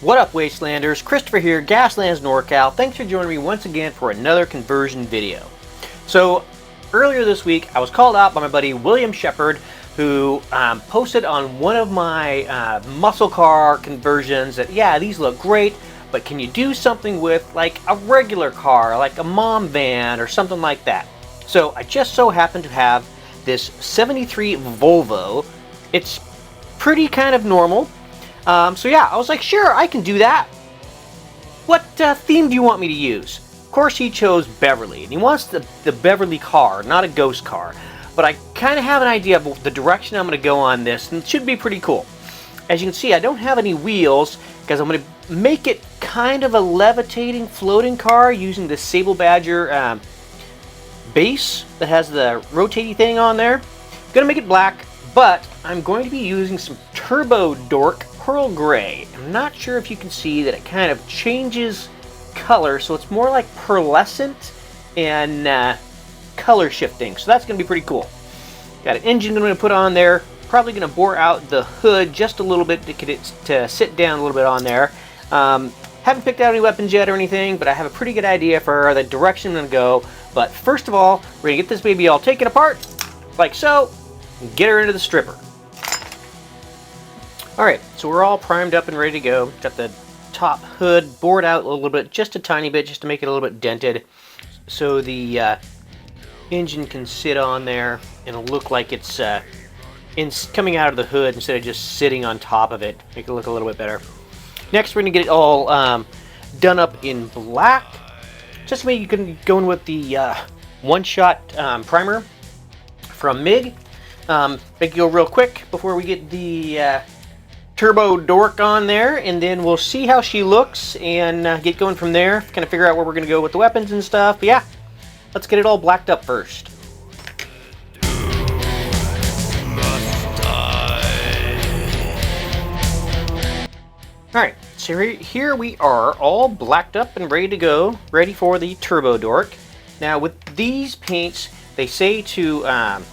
What up, Wastelanders? Christopher here, Gaslands NorCal. Thanks for joining me once again for another conversion video. So, earlier this week, I was called out by my buddy William Shephard, who posted on one of my muscle car conversions that, yeah, these look great, but can you do something with like a regular car, like a mom van or something like that? So, I just so happen to have this 73 Volvo. It's pretty kind of normal. So yeah, I was like, sure, I can do that. What theme do you want me to use? Of course, he chose Beverly, and he wants the Beverly car, not a ghost car. But I kind of have an idea of the direction I'm going to go on this, and it should be pretty cool. As you can see, I don't have any wheels, because I'm going to make it kind of a levitating, floating car using the Sable Badger base that has the rotating thing on there. I'm going to make it black, but I'm going to be using some Turbo Dork Pearl Gray. I'm not sure if you can see that it kind of changes color, so it's more like pearlescent and color shifting. So that's going to be pretty cool. Got an engine I'm going to put on there. Probably going to bore out the hood just a little bit to get it to sit down a little bit on there. Haven't picked out any weapons yet or anything, but I have a pretty good idea for the direction I'm going to go. But first of all, we're going to get this baby all taken apart, like so, and get her into the stripper. Alright, so we're all primed up and ready to go. Got the top hood bored out a little bit, just a tiny bit, just to make it a little bit dented. So the engine can sit on there and it'll look like it's coming out of the hood instead of just sitting on top of it. Make it look a little bit better. Next, we're going to get it all done up in black. Just maybe you can go in with the one-shot primer from MIG. Make it go real quick before we get the Turbo Dork on there, and then we'll see how she looks and get going from there. Kind of figure out where we're going to go with the weapons and stuff. But yeah, let's get it all blacked up first. Alright, so here we are all blacked up and ready to go, ready for the Turbo Dork. Now with these paints, they say to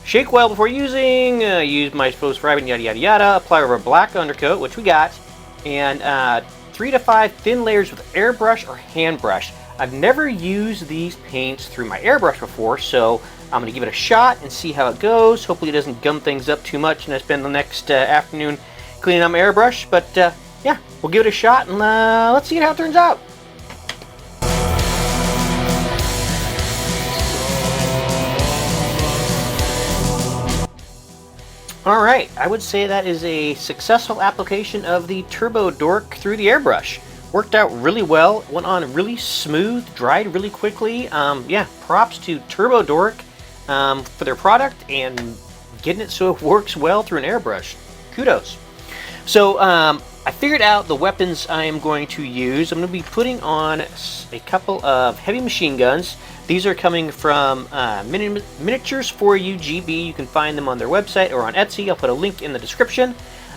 shake well before using, use my exposed fragment, yada yada yada, apply over a black undercoat, which we got, and 3 to 5 thin layers with airbrush or hand brush. I've never used these paints through my airbrush before, so I'm going to give it a shot and see how it goes. Hopefully it doesn't gum things up too much and I spend the next afternoon cleaning out my airbrush, but yeah, we'll give it a shot and let's see how it turns out. Alright, I would say that is a successful application of the Turbo Dork through the airbrush. Worked out really well, went on really smooth, dried really quickly. Yeah, props to Turbo Dork for their product and getting it so it works well through an airbrush. Kudos. So, I figured out the weapons I am going to use. I'm going to be putting on a couple of heavy machine guns. These are coming from Miniatures for You GB. You can find them on their website or on Etsy. I'll put a link in the description.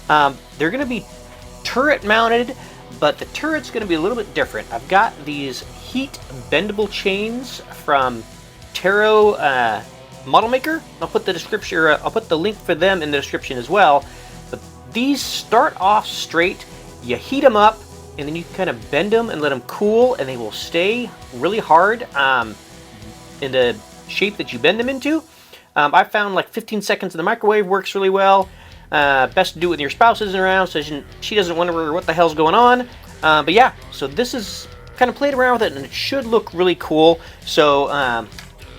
They're going to be turret mounted, but the turret's going to be a little bit different. I've got these heat bendable chains from Taro Model Maker. I'll put the link for them in the description as well. But these start off straight. You heat them up, and then you kind of bend them and let them cool, and they will stay really hard in the shape that you bend them into. I found like 15 seconds in the microwave works really well. Best to do it when your spouse isn't around so she doesn't wonder what the hell's going on. But yeah, so this is kind of played around with it and it should look really cool. So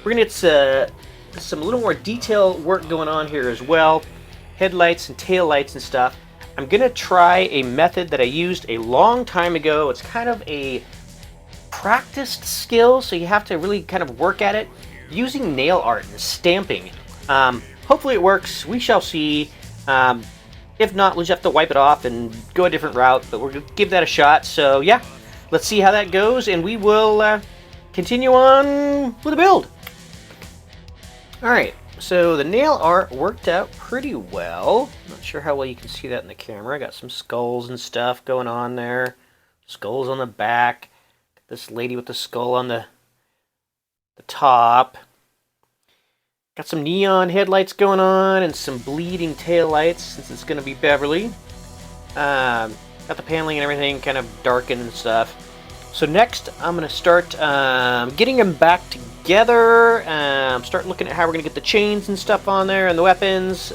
we're going to get some little more detail work going on here as well. Headlights and tail lights and stuff. I'm going to try a method that I used a long time ago. It's kind of a practiced skill, so you have to really kind of work at it using nail art and stamping. Hopefully it works. We shall see. If not, we'll just have to wipe it off and go a different route, but we're going to give that a shot. So yeah, let's see how that goes, and we will continue on with the build. Alright, so the nail art worked out pretty well. Not sure how well you can see that in the camera. Got some skulls and stuff going on there. Skulls on the back. This lady with the skull on the top. Got some neon headlights going on and some bleeding tail lights since it's going to be Beverly. Got the paneling and everything kind of darkened and stuff. So next, I'm going to start getting them back together. Start looking at how we're going to get the chains and stuff on there and the weapons.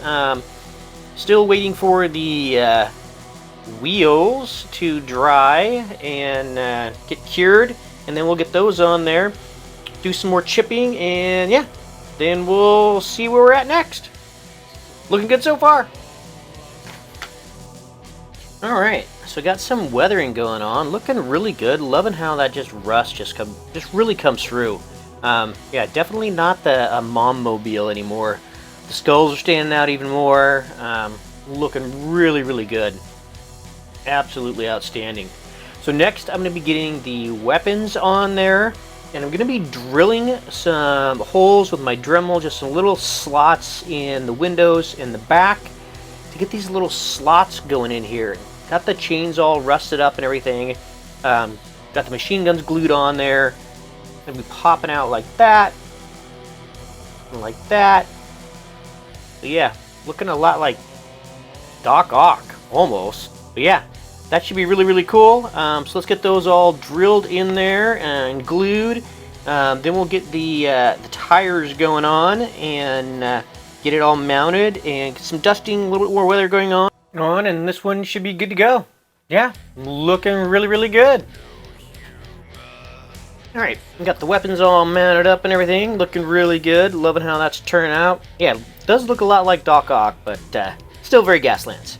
Still waiting for the wheels to dry and get cured. And then we'll get those on there. Do some more chipping and yeah. Then we'll see where we're at next. Looking good so far. Alright, so we got some weathering going on. Looking really good. Loving how that rust just really comes through. Yeah, definitely not the mom mobile anymore. The skulls are standing out even more. Looking really, really good. Absolutely outstanding. So next I'm going to be getting the weapons on there. And I'm going to be drilling some holes with my Dremel, just some little slots in the windows in the back to get these little slots going in here. Got the chains all rusted up and everything. Got the machine guns glued on there. Gonna be popping out like that. And like that. But yeah, looking a lot like Doc Ock, almost. But yeah. That should be really, really cool. So let's get those all drilled in there and glued. Then we'll get the tires going on and get it all mounted and get some dusting, a little bit more weather going on, and this one should be good to go. Yeah, looking really, really good. All right, we got the weapons all mounted up and everything, looking really good. Loving how that's turning out. Yeah, it does look a lot like Doc Ock, but still very Gaslands.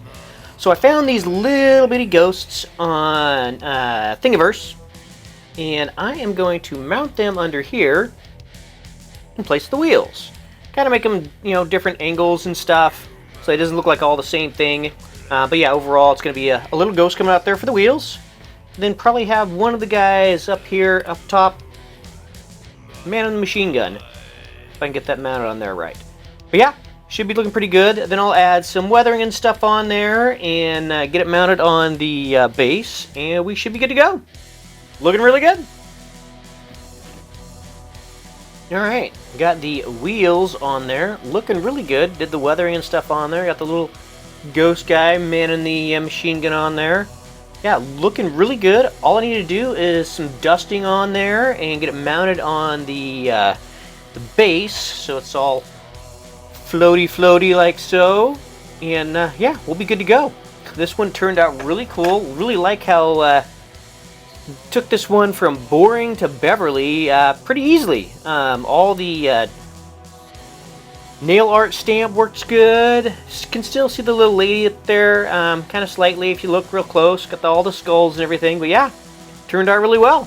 So I found these little bitty ghosts on Thingiverse, and I am going to mount them under here and place the wheels. Kind of make them, different angles and stuff, so it doesn't look like all the same thing. But yeah, overall, it's going to be a little ghost coming out there for the wheels. Then probably have one of the guys up here, up top, man on the machine gun. If I can get that mounted on there right. But yeah. Should be looking pretty good. Then I'll add some weathering and stuff on there and get it mounted on the base, and we should be good to go. Looking really good. Alright, got the wheels on there. Looking really good. Did the weathering and stuff on there. Got the little ghost guy manning the machine gun on there. Yeah, looking really good. All I need to do is some dusting on there and get it mounted on the base so it's all floaty like so, and yeah, we'll be good to go. This one turned out really cool. Really like how took this one from boring to Beverly pretty easily. All the nail art stamp works good. Can still see the little lady up there kind of slightly if you look real close. Got all the skulls and everything, but yeah, turned out really well.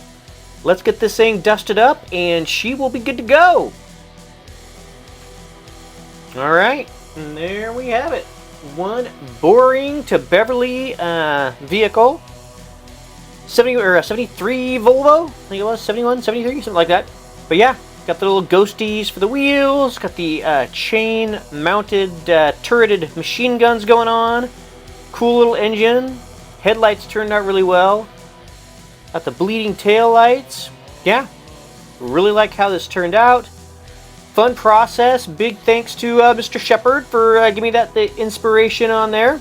Let's get this thing dusted up and she will be good to go. Alright, and there we have it. One boring to Beverly vehicle. 73 Volvo, I think it was, 71, 73, something like that. But yeah, got the little ghosties for the wheels, got the chain mounted turreted machine guns going on. Cool little engine. Headlights turned out really well. Got the bleeding tail lights. Yeah, really like how this turned out. Fun process. Big thanks to Mr. Shephard for giving me the inspiration on there.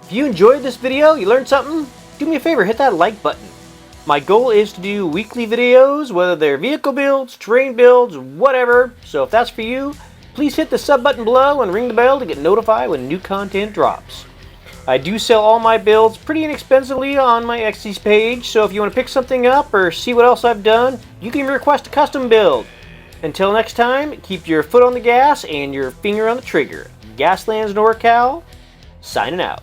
If you enjoyed this video, you learned something, do me a favor, hit that like button. My goal is to do weekly videos, whether they're vehicle builds, terrain builds, whatever. So if that's for you, please hit the sub button below and ring the bell to get notified when new content drops. I do sell all my builds pretty inexpensively on my Xyz page, so if you want to pick something up or see what else I've done, you can request a custom build. Until next time, keep your foot on the gas and your finger on the trigger. Gaslands NorCal, signing out.